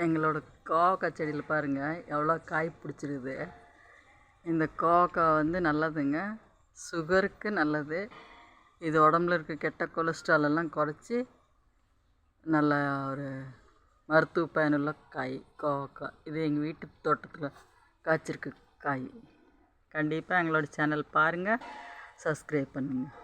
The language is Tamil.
எங்களோட கோவக்காய் செடியில் பாருங்கள் எவ்வளோ காய் பிடிச்சிருக்குது. இந்த கோவக்காய் வந்து நல்லதுங்க, சுகருக்கு நல்லது. இது உடம்புல இருக்க கெட்ட கொலஸ்ட்ரால் எல்லாம் குறைச்சி நல்ல ஒரு மருத்துவ பயனுள்ள காய் கோவக்காய். இது எங்கள் வீட்டு தோட்டத்தில் காய்ச்சிருக்கு காய். கண்டிப்பாக எங்களோட சேனல் பாருங்கள், சப்ஸ்கிரைப் பண்ணுங்கள்.